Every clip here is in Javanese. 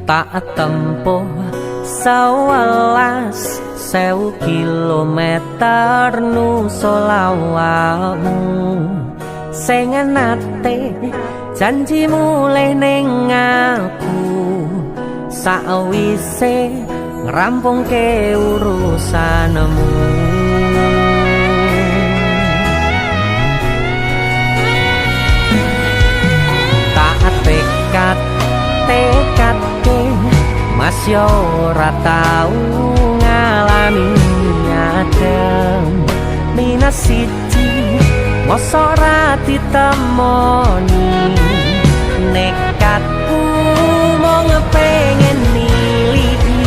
tak tempuh 11.000 kilometer nusolawakmu sing nate janji mulih ning aku sawise ngrampungke urusanmu. Tak tekadke mas yo ora tau ngalami adem minus siji mosok ora ditemoni nekatku mau ngepengen miliki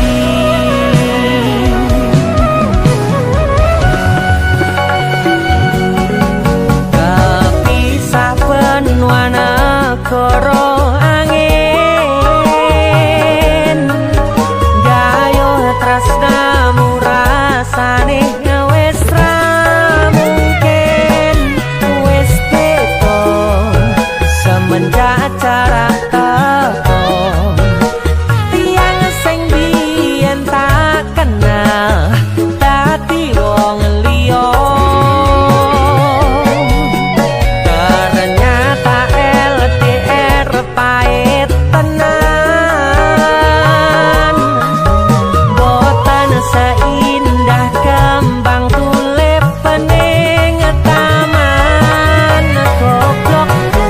kepisah benua negara angin gayo tresnamu rasane wis ra mungkin wis beda semenjak jarak teko tiang sing biyen tak kenal dadi wong liya ternyata LDR pahit tenan boten seindah kembang tulip pening taman goblokku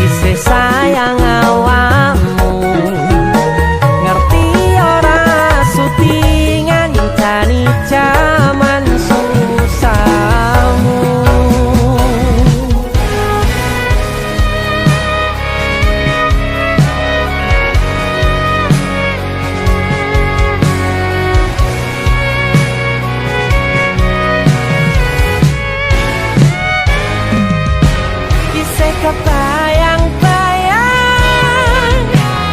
isih sayang awakmu ngerti ora sutingan jani jaman susahmu. Isih kebayang-bayang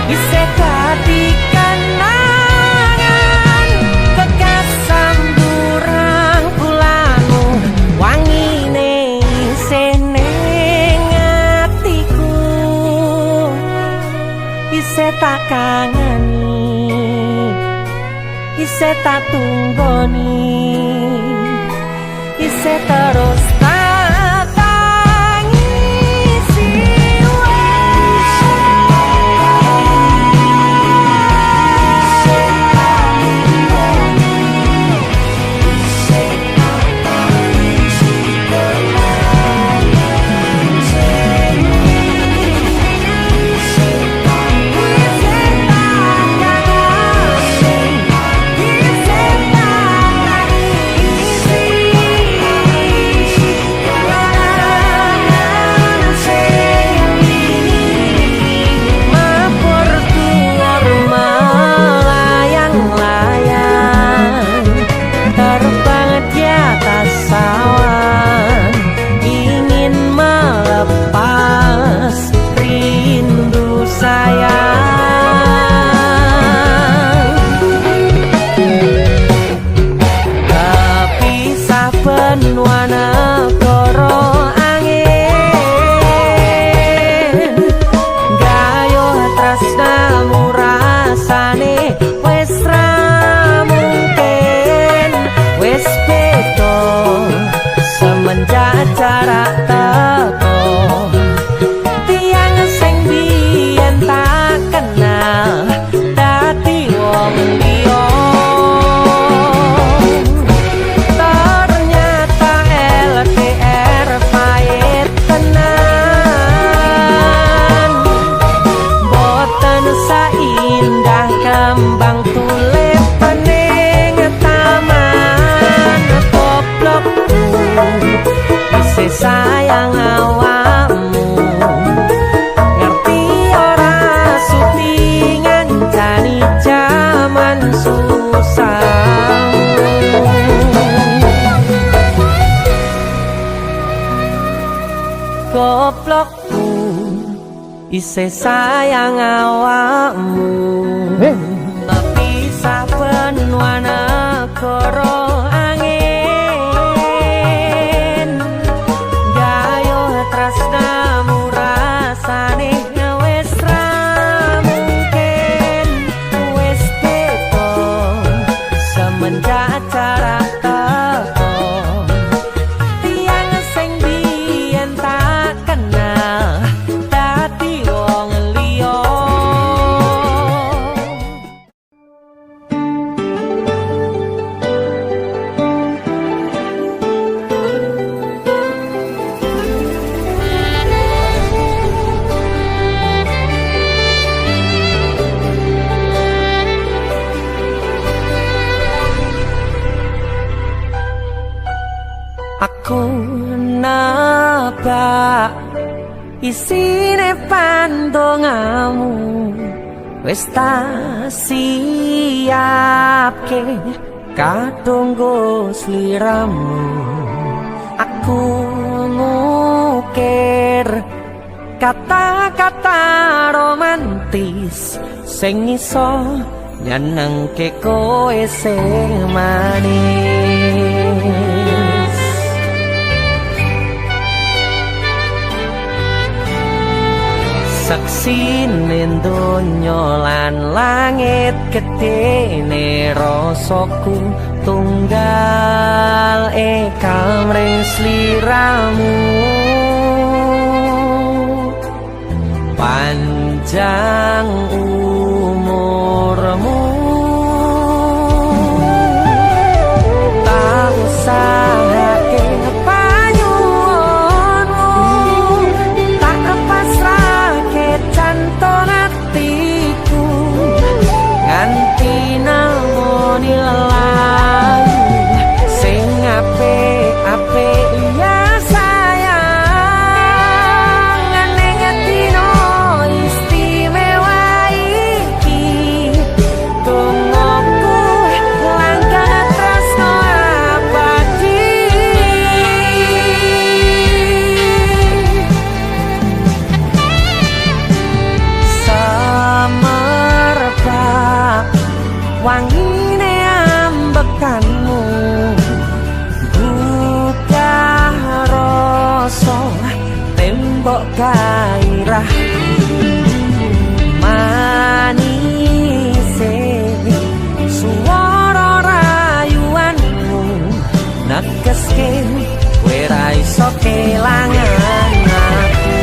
isih dadi kenangan bekas samburan kulanu wangine isih ning atiku isih tak kangeni isih tak tunggoni isih terus tak tangisi benua negara angin gayo tresnamu rasane wis ra mungkin wis beda semenjak jarak teko tiang sing biyen tak kenal dadi wong liya indah kembang tulip pening taman goblokku isih sayang awakmu ngerti ora sutingan jani jaman susahmu goblokku isih sayang awakmu pisah benua negara angin gayo tresnamu rasane wis ra mungkin isine pandongamu wis tak siapke kadunggo sliramu. Aku ngukir kata-kata romantis sing iso nyenengke kowe sing manis. Saksine donya lan langit gedene rasaku tunggal kamring sliramu. Panjang umurmu tak usahake panyuwunmu, tak pasrahke jantung atiku nganti namoni lelayu sing apik-apik ya sayang. Neng dino istimewa iki tungguku langkah tresno abadi. Semerbak wangine ambekanmu buka rasa tembok gairah manise suara rayuanmu negeske kowe ra iso kelangan aku.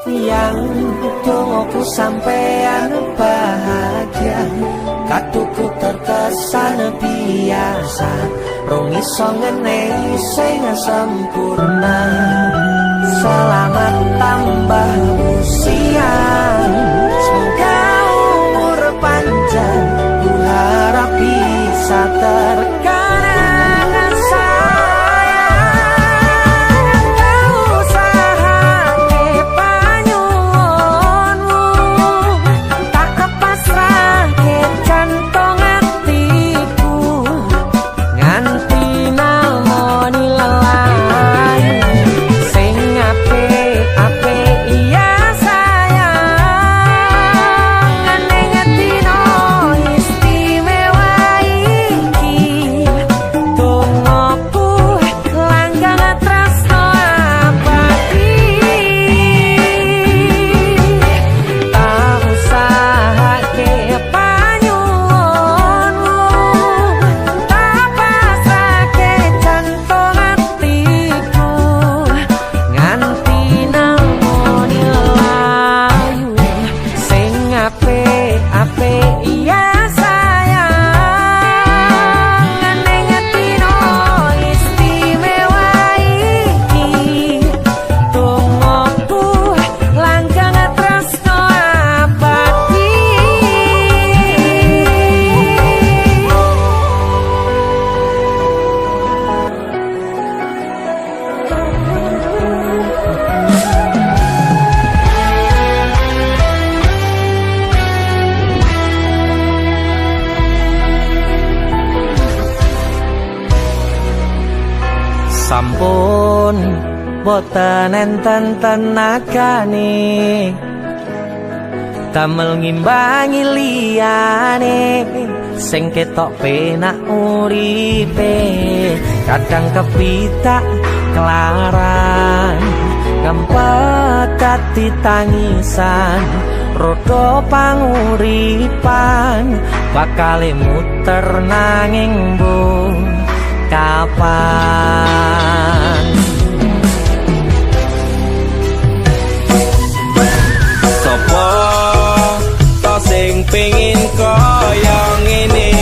Yang tungguku sampean bahagia, katuku terkesan biasa, rong iso ngenehi sing sempurna. Selamat tambah usia, semoga umur panjang, ku harap bisa terkenang sayang. Tak usahake panyuwunmu, tak pasrahke jantung atiku nganti namoni lelayu sing apik-apik ya sayang. Neng dino istimewa iki tungguku langkah tresno abadi. Tak usahake panyuwunmu, tak pasrahke jantung atiku nganti namoni lelayu sing apik-apik ya sayang. Neng dino istimewa iki tungguku langkah tresno abadi. Sampun boten enten tenagane damel ngimbangi liyane sing ketok penak uripe. Kadang kepitak kelaran kempet dadi tangisan, rodo panguripan bakale muter nanging mbung kapan. Sopo to sing pengin kaya ngene,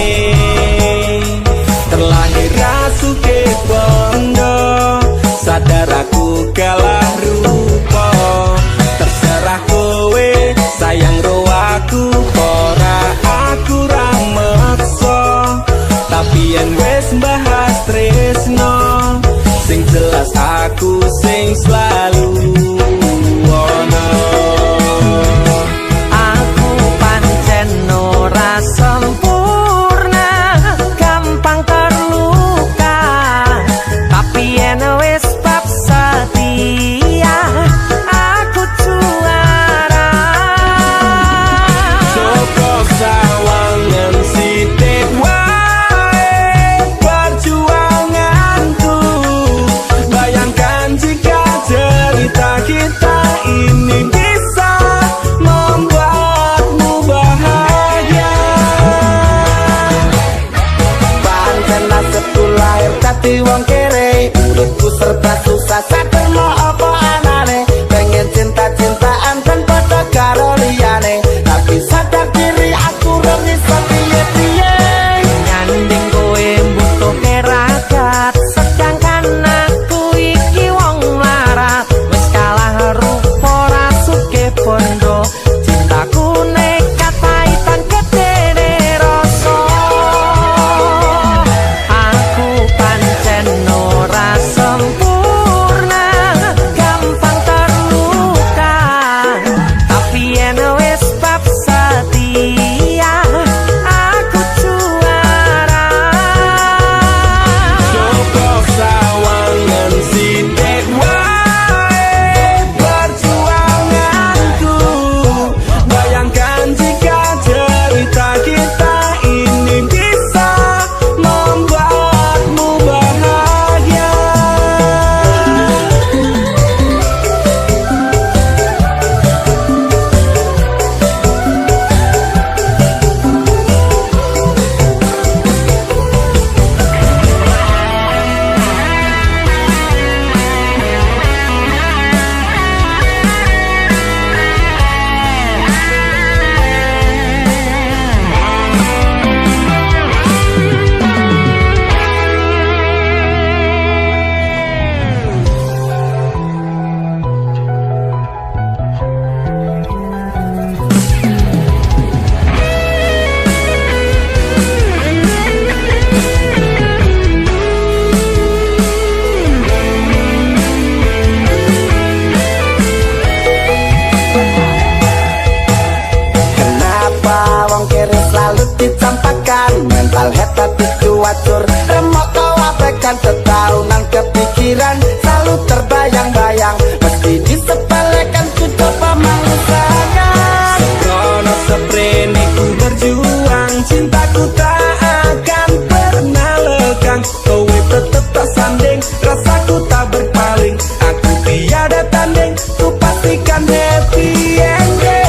pikiran mental hebat itu wacur remok kau abaikan setaunan kepikiran selalu terbayang-bayang mesti disepelekan ku coba mengusahakan Sembrono seprene ku berjuang cintaku tak akan pernah lekang kowe tetep tak sanding rasaku tak berpaling aku tiada tanding ku pastikan happy ending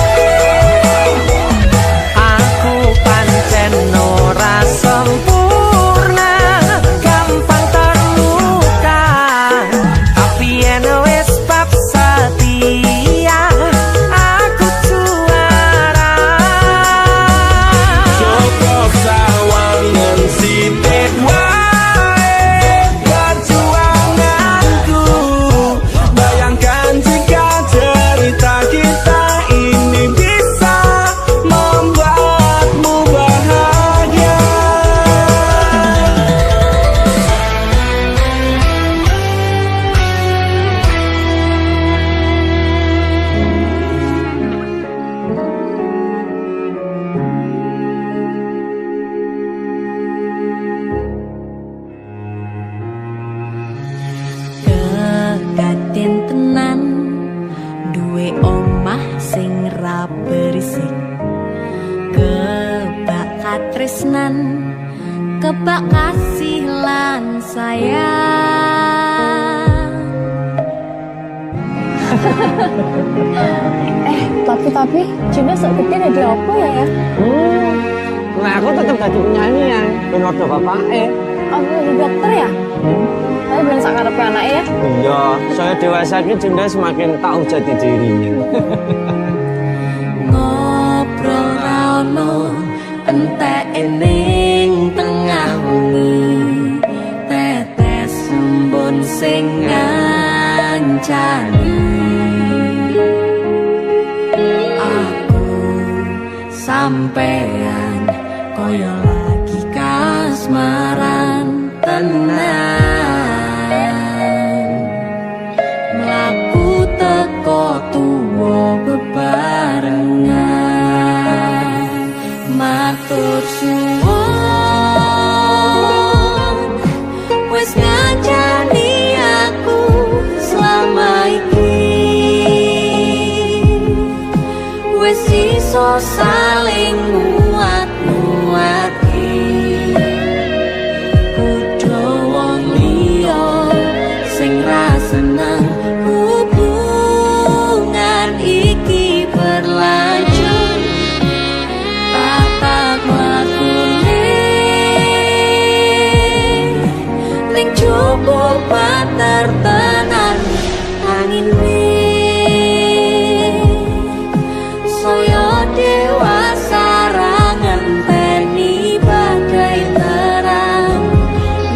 Aku pancen ora sempurna gampang terluka tapi yen wis bab setia aku juara Joko sawangan sidik wae perjuanganku bayangkan jika cerita kita ini bisa membuatmu bahagia Kedaden tenan duwe omah sing ra berisik kebak katresnan kebak kasih lan sayang Tapi Juna seperti ada apa ya? Nah, aku tetap jadi penyanyi ya. Benar ada bapaknya. Aku jadi dokter ya? Tapi bilang sakarepe anaknya ya? Iya, saya dewasa ini Junda semakin tahu jati dirinya. ngobrol raono entek ening tengah wengi tetes embun sing ngancani aku sampean koyo lagi kasmaran tenan mlaku teko tuwa bebarengan matur suwun wis ngancani aku selama iki wis iso saling nguat-nguati kudu wong liya sing ra seneng hubungan iki berlanjut tatap mlakune ning cukup patertenan angin saya dewasa ra ngenteni badai terang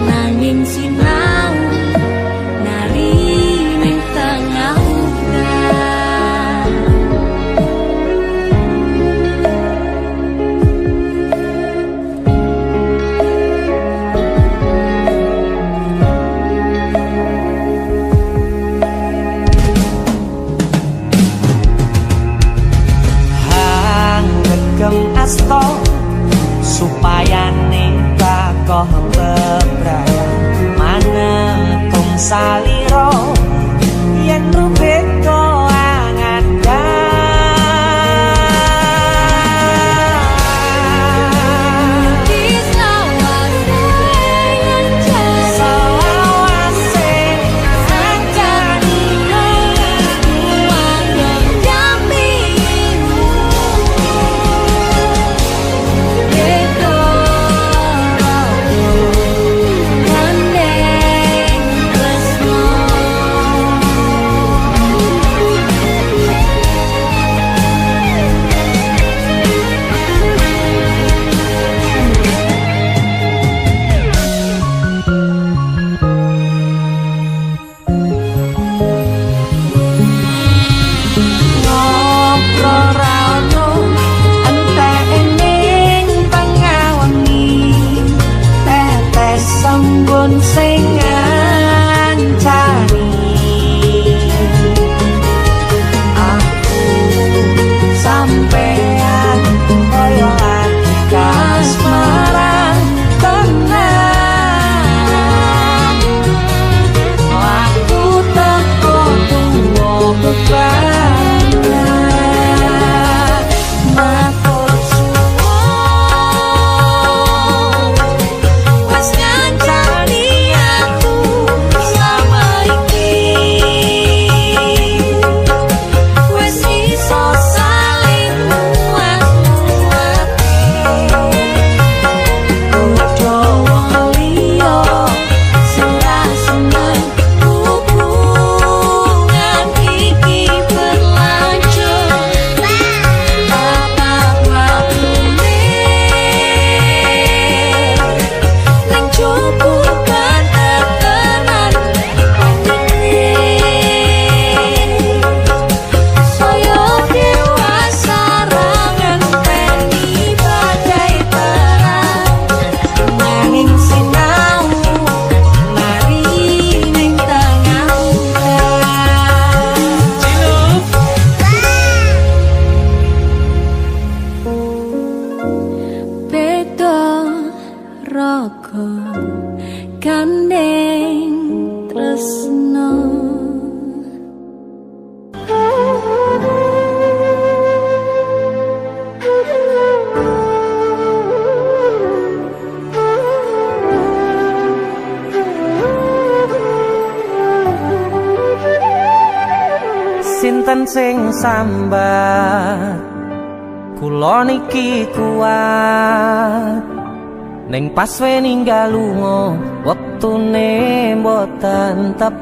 nanging sinau nari ning tengah udan Hanggegem asto supaya ning kakoh bebrayang manekung salira yen rubek koangan sinten sing sambat kula niki kuat ning pas we ninggal lunga wektune mboten tepat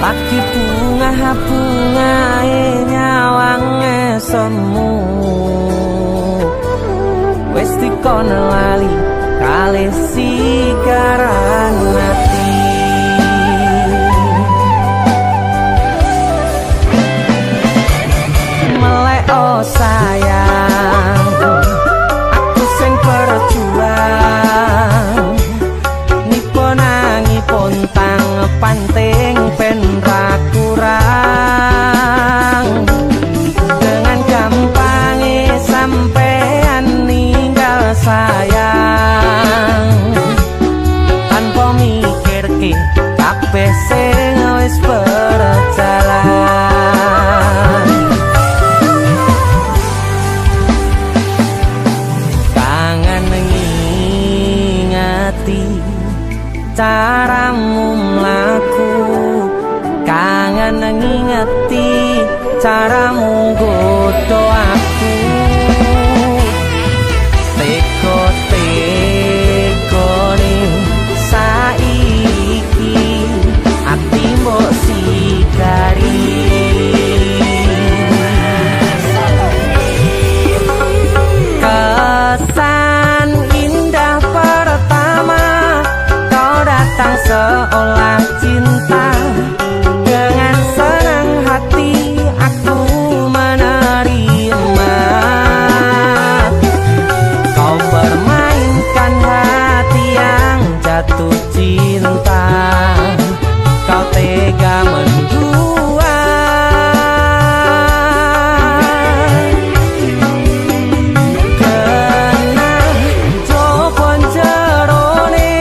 lagi bungae nyawange semu wis dikono lali kalih sigaran ati melek oh sayang aku sing berjuang nipo nangipun tang panting ben ra kurang dengan gampangnya sampean ninggal sayang tanpa mikirke kabeh sing wis berjalan kangen ngingati caramu mlaku kangen ngingati caramu nggodho aku teko-tekone saiki ati mbok sigari kesan indah pertama kau datang seolah cinta dengan senang hati aku menerima kau bermainkan hati yang jatuh cinta kau tega mendua kena jopon jerone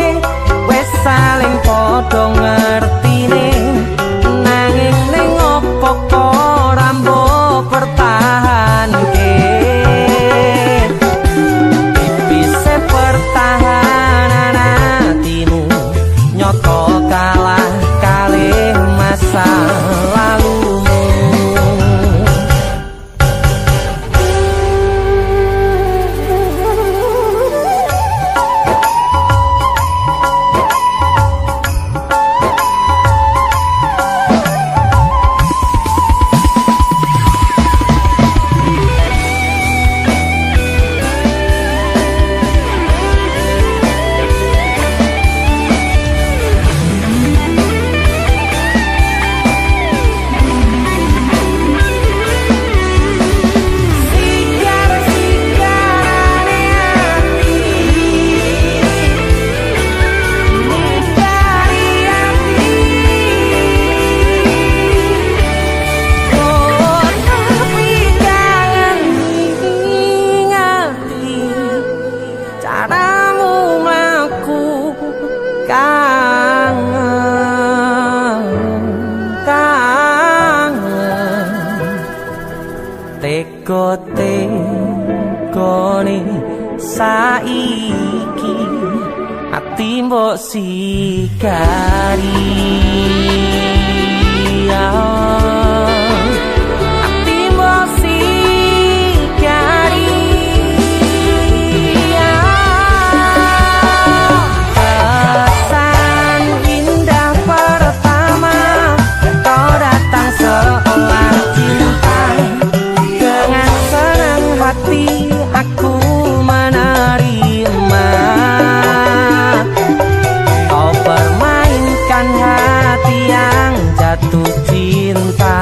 wes saling podo ngertine nanging ning opo kok rambo pertahanke tipise pertahanan hatimu nyoto kalah kalih masa lalumu caramu mlaku kangen teko-tekone saiki ati mbok sigari ati mbok sigari kesan indah pertama kau datang seolah cinta dengan senang hati aku menerima kau permainkan hati yang jatuh cinta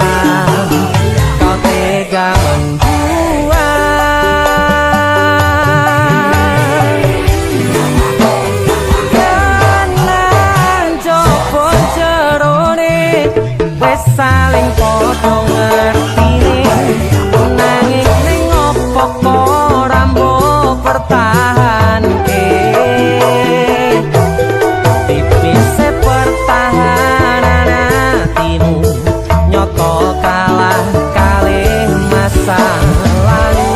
kau tega membuat kanan jopon jerone wes saling podo ngertine nanging ning opo kok rambo pertahanke tipise pertahanan hatimu nyoto kalah kalih masa lalu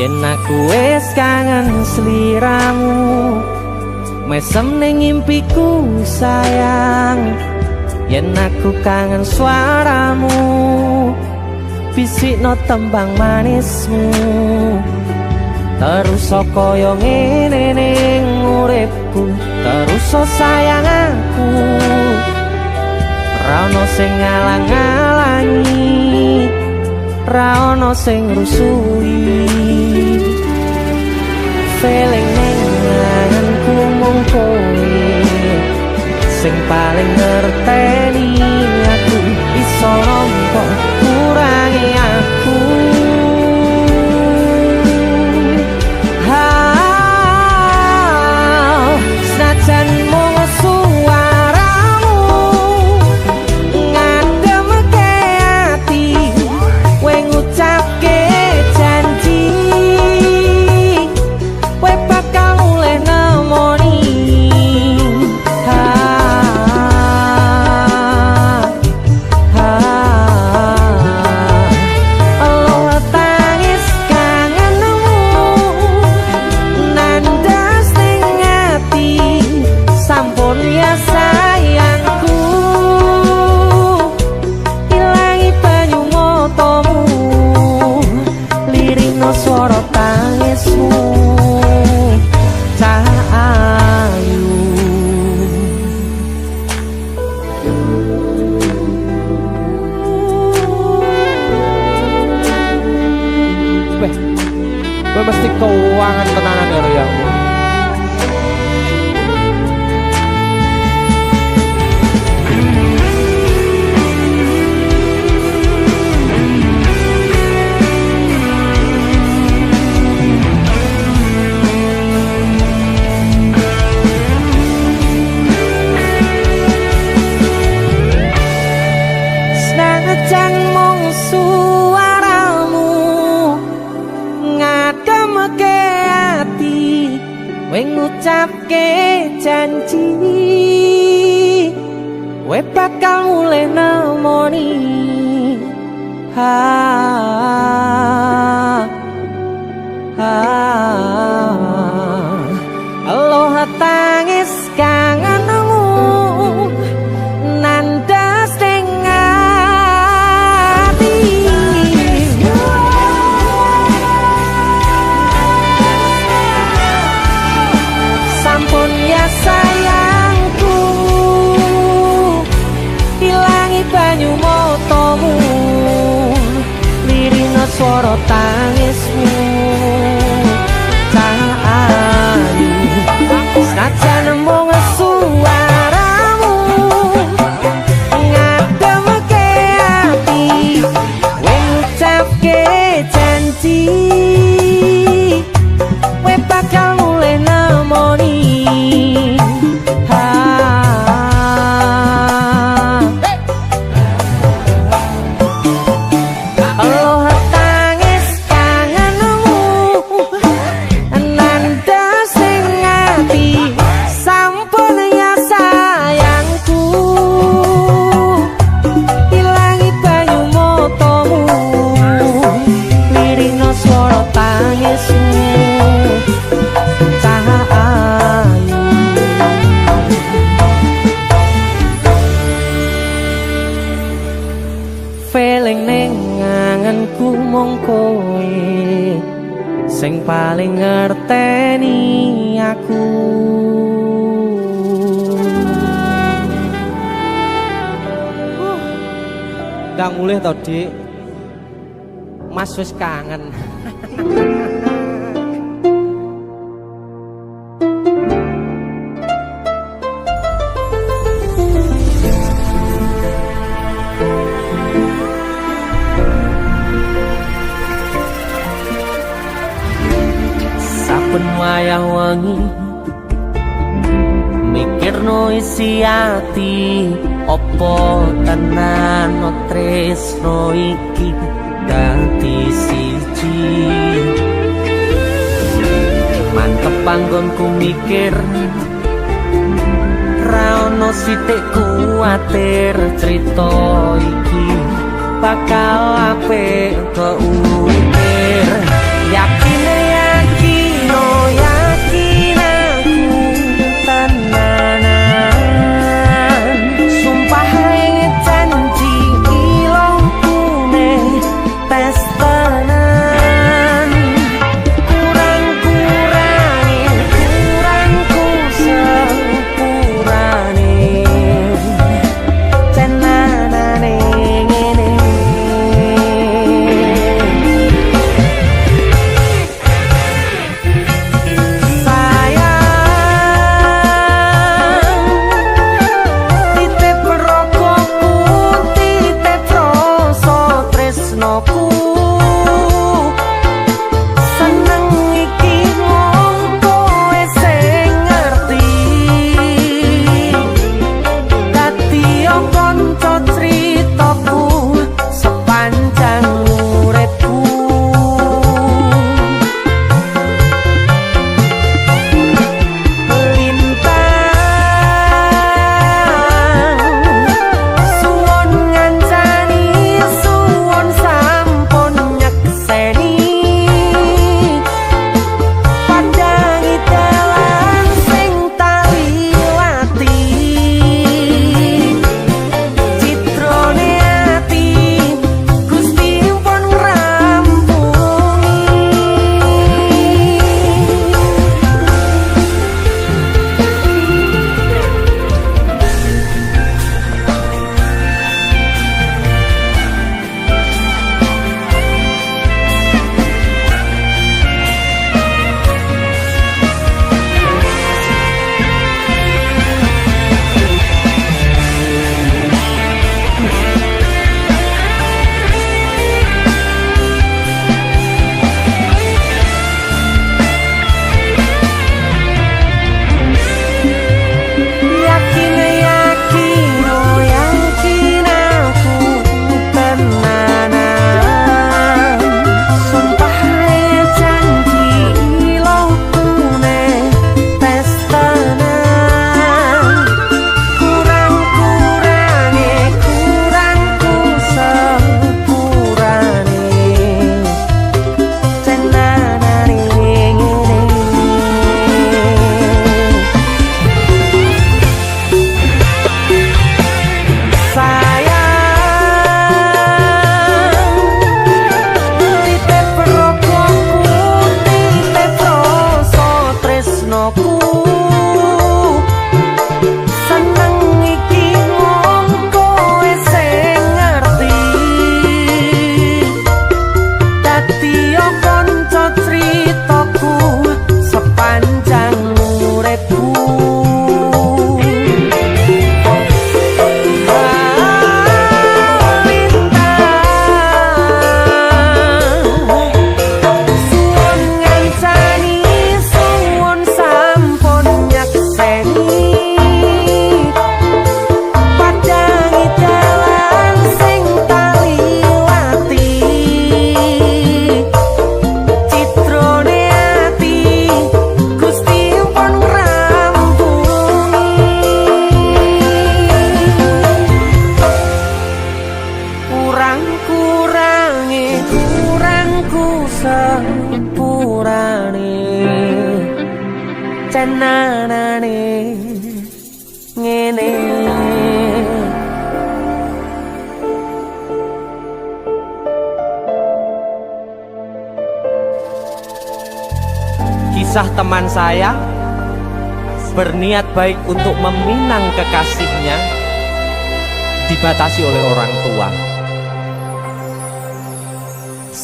yen aku wis kangen sliramu mesem ning impiku sayang yen aku kangen suaramu bisikno tembang manismu terus kaya ngene ning uripku terus sayang aku ra ono sing ngalang-alangi ra ono sing rusui feeling ning anganku mung kowe sing paling ngerteni aku iso nampa kurangi aku senajan mung suaramu ngademke ati kowe ngucapke janji kowe bakal mulih nemoni suara tangismu cah ayu weh gue mesti keuangan tenanan ya Riyamu senajan mung suaramu ngademke ati kowe ngucapke janji kowe bakal mulih nemoni aloha tangis kangenmu nandas ning ati sampun ya sayangku ilangi banyu motomu lirina swara tangismu cah ayu senajan mung suaramu ngademke ati kowe ngucapke janji kowe bakal mulih nemoni aloha tangis kangenmu nandas ning ati sampun ya sayangku ilangi banyu motomu lirina swara tangismu cah ayu feeling ning anganku mung kowe sing paling ngerteni aku gak mulih to Dik Mas wis kangen saben wayah wengi mikirno isi ati opo tenan tresno iki dadi siji mantep panggonku mikir ra ono sithik kuwatir crita iki bakal apik keukir yakine tes tenan kurang-kurangi kurangku sepurane cenanane ngene cenanane ngene. Kisah teman saya berniat baik untuk meminang kekasihnya dibatasi oleh orang tua.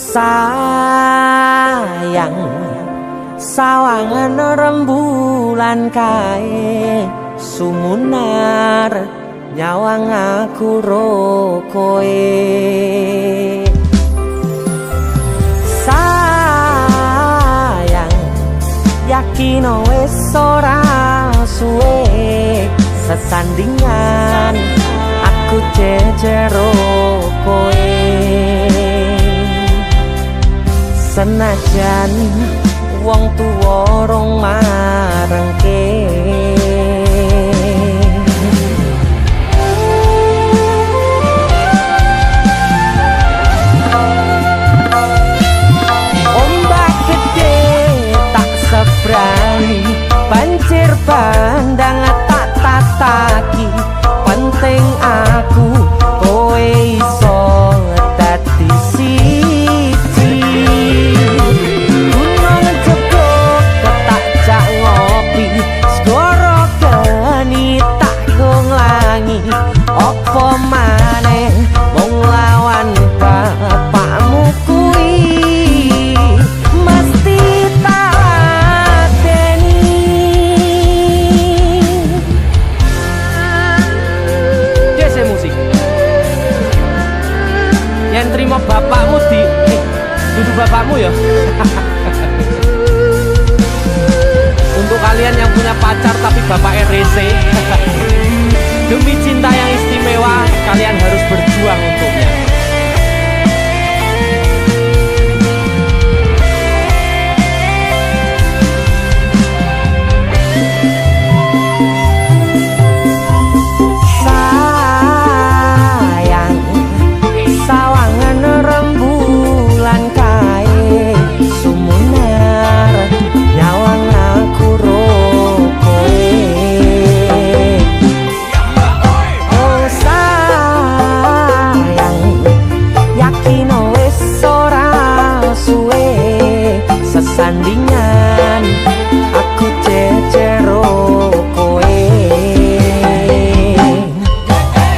Sayang sawangan rembulan kae sumunar nyawang aku rokoe. Sayang yakin wis ora suwe sesandingan aku jejero koe. Senajan wong tuwa rong marengke ombak gede tak sebrani banjir bandang tak tataki penting aku kowe iso dadi bapakmu ya. Untuk kalian yang punya pacar tapi bapaknya rese, demi cinta yang istimewa kalian harus berjuang untuknya. Sayang, sawangan rembulan kae sumunar nyawang aku rokoe. Oh sayang, yakin wis ora suwe sesandingan aku cecero koe.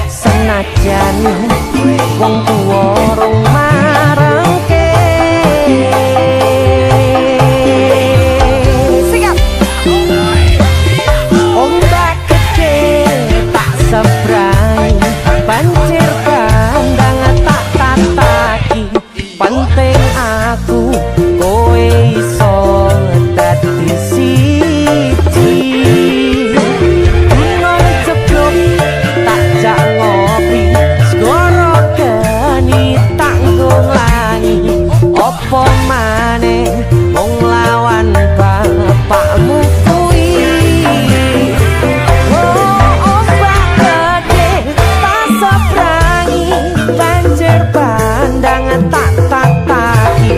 Senajan wong tuwa rong marengke, ombak gede tak sebrang, banjir bandang tak tataki. Penting aku kowe iso dadi siji. Gunung jeblok tak jak ngopi, segara geni tak nglangi. Apa maneh mung lawan bapakmu kuwi. Oh ombak gede tak sebrangi, banjir bandang tak tataki.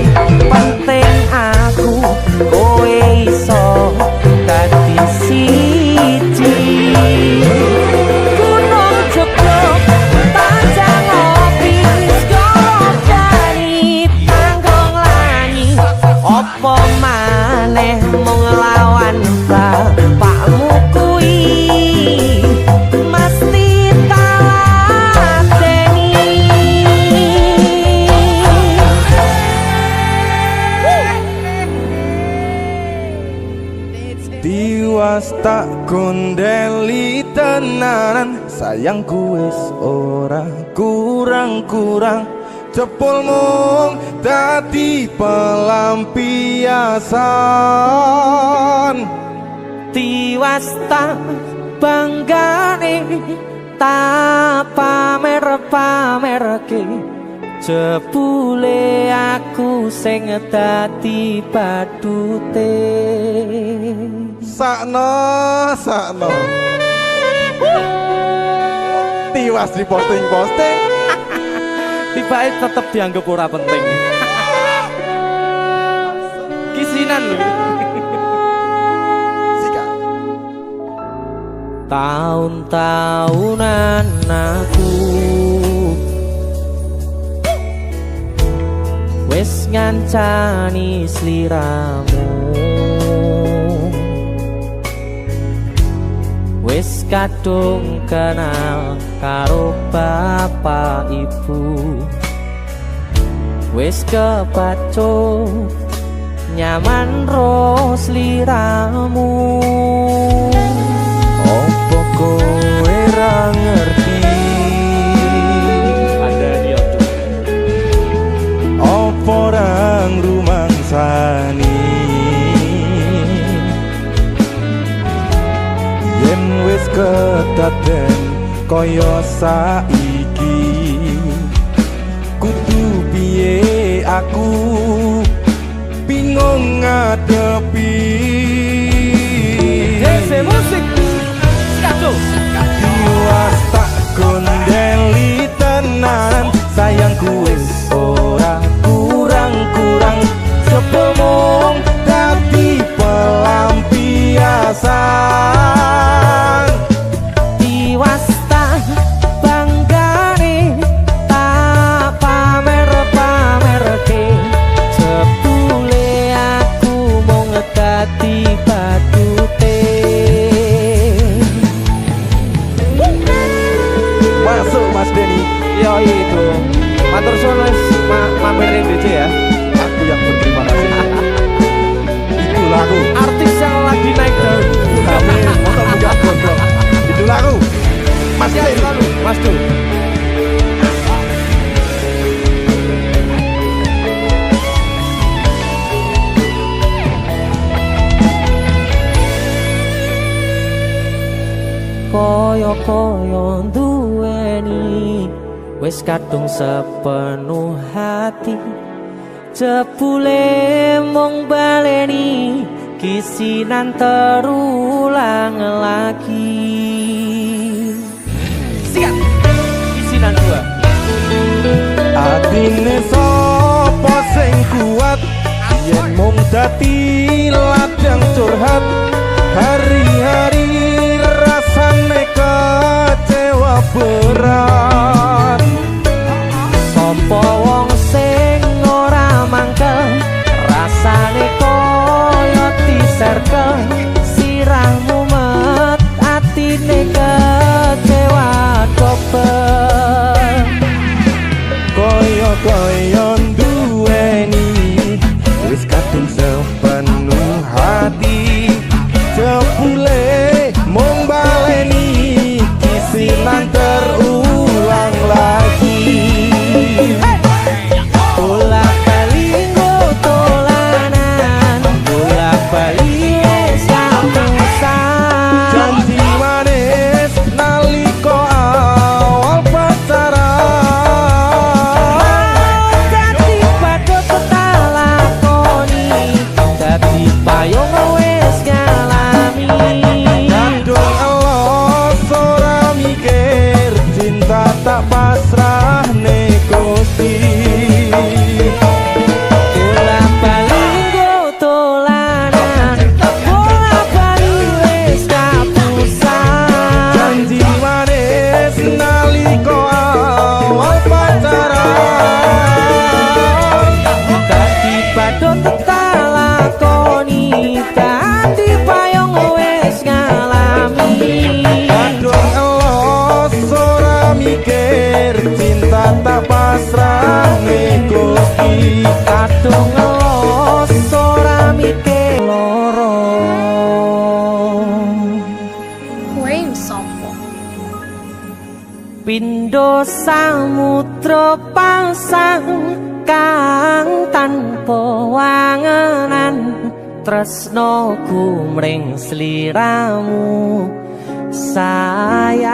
Penting aku kowe iso dadi siji. Gunung jeblok tak jak ngopi, segara geni tanggung langi. Apa maneh mung lawan bapakmu kuwi. Mesti tak lateni. Tiwas tak kondeli tenanan, sayangku wis ora kurang-kurang. Cepul mung dadi pelampiasan. Tiwas tak banggane, tak pamer-pamerke. Jebule aku sing dadi badute. Sakno tiwas di posting-posting, Tibae tetep dianggap ora penting. Kisinan lho. Tahun-tahunan aku wis ngancani sliramu, wis kadung kenal karo bapak ibu, wis kepacut nyaman ro sliramu. opo kowe ra ngerti? Ada dia tuh. Opo orang rumangsani? Yen wis kedaden kaya saiki, kudu piye aku bingung ngadepi. Dese musik. Skado. Tiwas tak kondeli tenan, sayangku wis ora kurang-kurang. Sepemung dadi pelampiasan. Tiwas tak banggane, tak pamer-pamerke. Jebule aku mung dadi badute. Masuk Mas Denny. Yo itu. Matur suwun wis mamerin DC ya. Aku yang berterima kasih. Itu lagu. Artis yang lagi naik daun. Amin. Masa punya gondrong. Itu lagu. Mas Ya, Denny. selalu. Mas Dul. koyo duweni wis kadung sepenuh hati jebule mung baleni kisinan terulang lagi. Sikat kisinan dua. Atine sapa sing kuat yen mung dadi ladang curhat hari-hari rasane kecewa berat. Sopo wong sing ora mangkel rasane koyo diserkel sirahmu met atine kecewa dobel. Koyo duweni wis kadung sepenuh hati jebule mung baleni kisinan terulang lagi. Bolak-balik tolanan bolak-balik sapusan Janji manis naliko awal pacaran dadi padha tetalakoni dadi payung wis ngalami. Kadung elos ora mikir cinta tak pasrah Gusti. Bolak-balik tolanan bolak-balik wis kapusan Janji manis naliko awal pacaran dadi padha tetalakoni dadi payung wis ngalami. Kadung elos ora mikir cinta tak pasrah Gusti. Kadung ngelos ora mikir loro. Kowe sopo? Pindho samudra pasang kang tanpa wangenan tresno gumring sliramu sayang.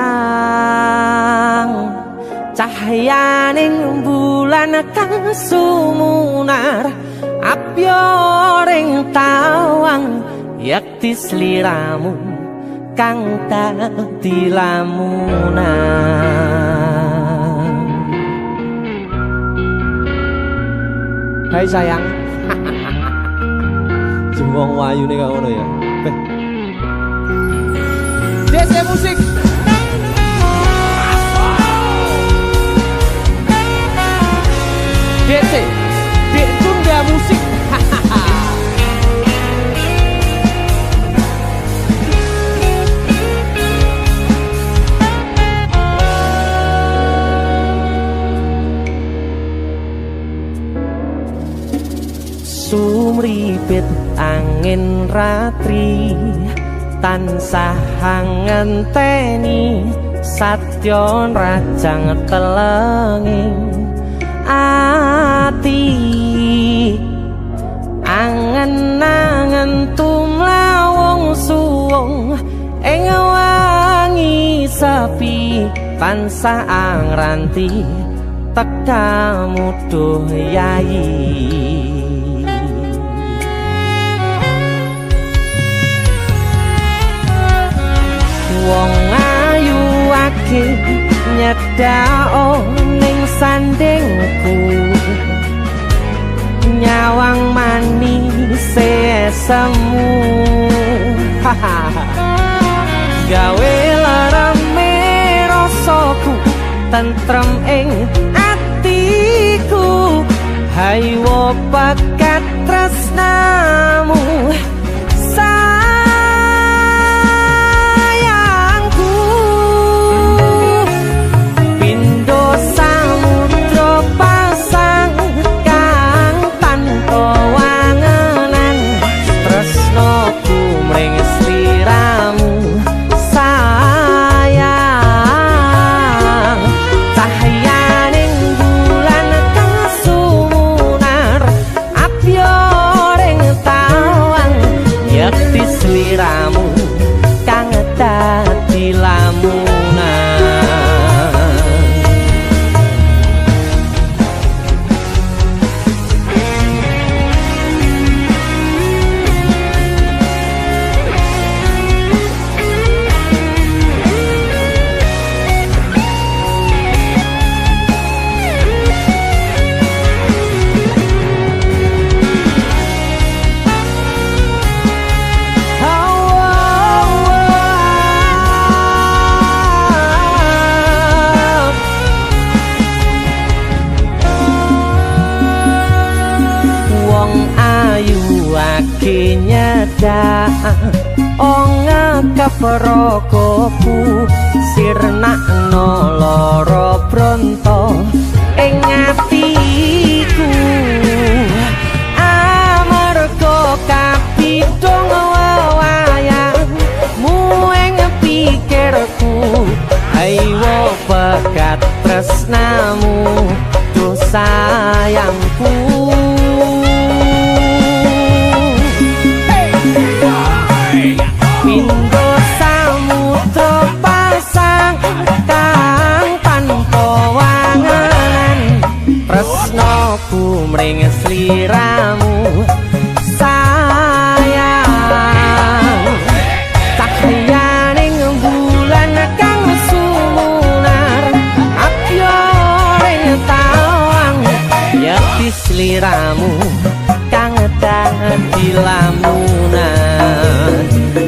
Cahyaning bulan kang sumunar apyoring tawang yakti sliramu kang dadi lamunan. Hai sayang. Jembong wayu nih kak ngono ya. DC musik. DC Dek Tunda Musik. Sumripit angin ratri tansah ngenteni satyon rajang telenging ati angen-angen tumlawung suwung ing wangi sepi tansah angranti tekamu duh yayi. Wong ayu akeh nyedhak ning sandingku nyawang manis semu gawe larame rasaku tentrem ing atiku haywo pekat tresnamu lagi nyedak ngekep rogoku sirnakno loro bronto ing atiku amarga kapidhong wayangmu ing pikirku ayo pekat tresnamu duh sayangku Pindho samudra pasang kang tanpa wanganan tresnaku mring sliramu sayang cahyaning bulan kang sumunar apyo ring tawang yakti sliramu kang dadi lamunan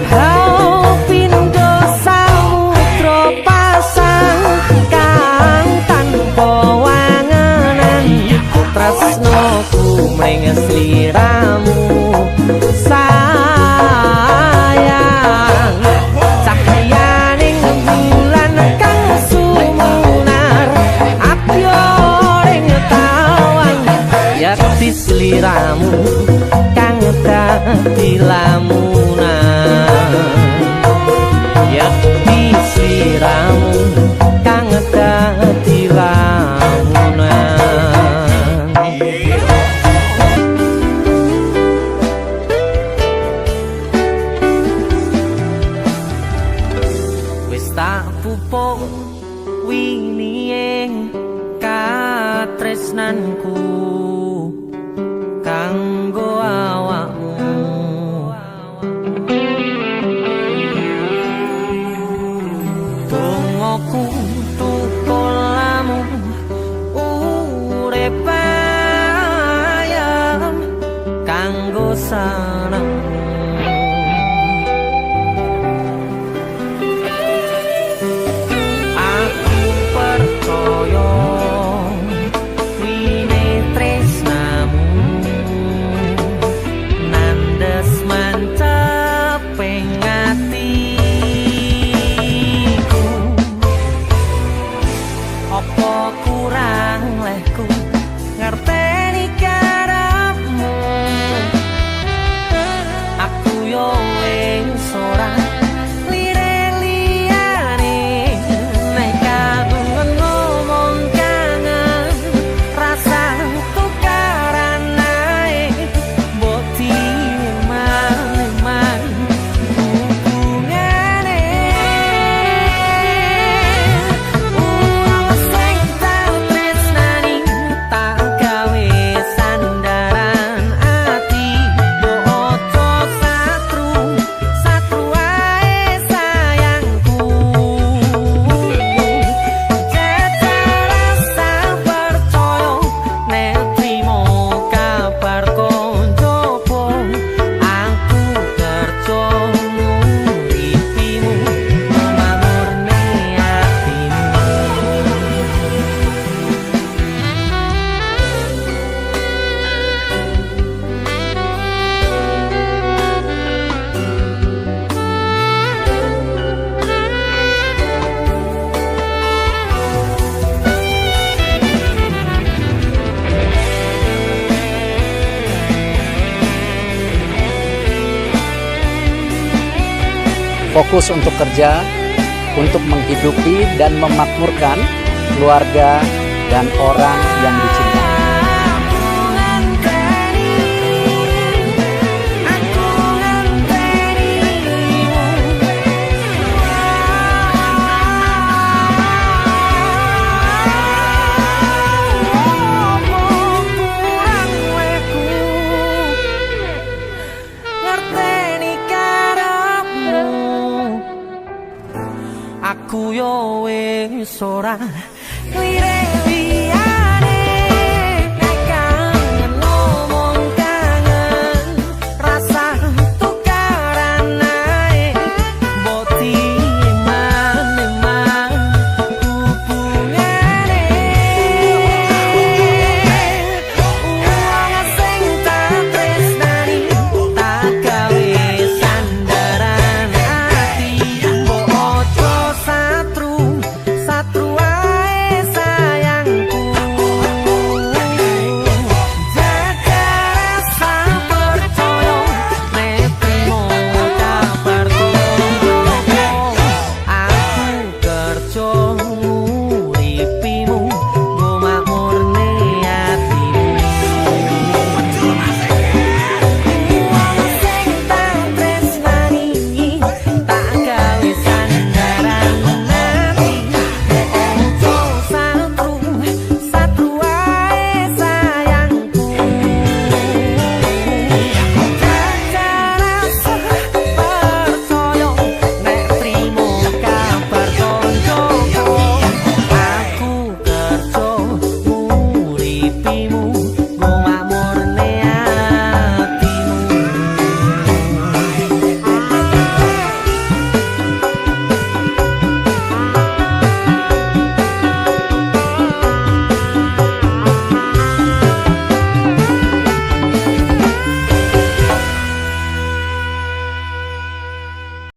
hau pindho samudra pasang kang tanpa wanganan tresnaku mring sliramu sayang cahyaning bulan kang sumunar apyo ring tawang yakti sliramu kang dadi lamunan yakti sliramu kang dadi lamunan wis tak pupuk winiying katresnanku kanggo awakmu dongoku tukulamu urip ayam kanggo sanangmu aku percaya wine tresnamu nandes mantep ing atiku apa kurang lehku ngerteni karepmu aku yo wis ora lire-liyane nek kagungan ngomong kangen rasa tukaran nae boti man hubungane uang sing tak tresnani tak gawe sandaran ati ojo satru ae sayangku jajal rasa percaya nek trimo kabar koncoku aku kerja nguripimu memamurne atimu fokus untuk kerja, untuk menghidupi dan memakmurkan keluarga dan orang yang dicintai. Aku yo wis ora